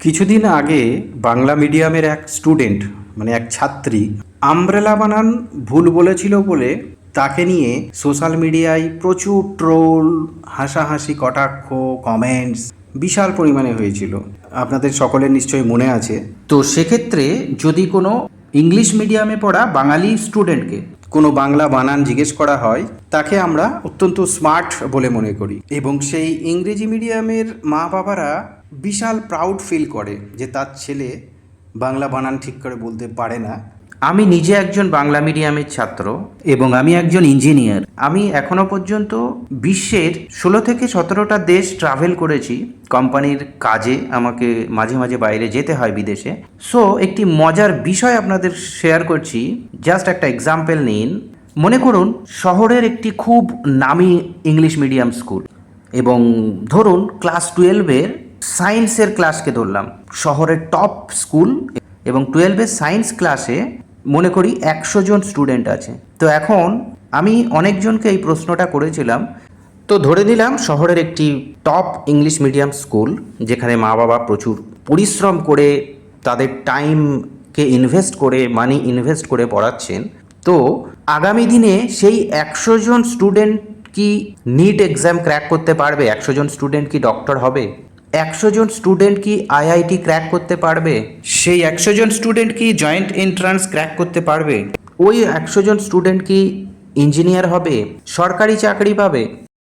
কিছুদিন আগে বাংলা মিডিয়ামের এক স্টুডেন্ট মানে এক ছাত্রী আমব্রেলা বানান ভুল বলেছিল বলে তাকে নিয়ে সোশ্যাল মিডিয়ায় প্রচুর ট্রোল, হাসাহাসি, কটাক্ষ, কমেন্টস বিশাল পরিমাণে হয়েছিল। আপনাদের সকলের নিশ্চয়ই মনে আছে। তো সেক্ষেত্রে যদি কোনো ইংলিশ মিডিয়ামে পড়া বাঙালি স্টুডেন্টকে কোনো বাংলা বানান জিজ্ঞেস করা হয়, তাকে আমরা অত্যন্ত স্মার্ট বলে মনে করি, এবং সেই ইংরেজি মিডিয়ামের মা বাবারা বিশাল প্রাউড ফিল করে যে তার ছেলে বাংলা বানান ঠিক করে বলতে পারে না। আমি নিজে একজন বাংলা মিডিয়ামের ছাত্র এবং আমি একজন ইঞ্জিনিয়ার। আমি এখনো পর্যন্ত বিশ্বের 16 থেকে 17টা দেশ ট্রাভেল করেছি কোম্পানির কাজে। আমাকে মাঝে মাঝে বাইরে যেতে হয় বিদেশে। সো একটি মজার বিষয় আপনাদের শেয়ার করছি, জাস্ট একটা এক্সাম্পল নিন। মনে করুন শহরের একটি খুব নামি ইংলিশ মিডিয়াম স্কুল, এবং ধরুন ক্লাস 12-এর সায়েন্সের ক্লাসকে ধরলাম, শহরের টপ স্কুল, এবং 12-এর সায়েন্স ক্লাসে মনে করি 100 জন স্টুডেন্ট আছে। তো এখন আমি অনেকজনকে এই প্রশ্নটা করেছিলাম। তো ধরে নিলাম শহরের একটি টপ ইংলিশ মিডিয়াম স্কুল, যেখানে মা বাবা প্রচুর পরিশ্রম করে তাদের টাইমকে ইনভেস্ট করে, মানি ইনভেস্ট করে পড়াচ্ছেন। তো আগামী দিনে সেই 100 জন স্টুডেন্ট কি নিট এক্সাম ক্র্যাক করতে পারবে? 100 জন স্টুডেন্ট কি ডক্টর হবে? 100 জন স্টুডেন্ট কি আইআইটি ক্র্যাক করতে পারবে? সেই 100 জন স্টুডেন্ট কি জয়েন্ট এন্ট্রান্স ক্র্যাক করতে পারবে? ওই 100 জন স্টুডেন্ট কি ইঞ্জিনিয়ার হবে, সরকারি চাকরি পাবে?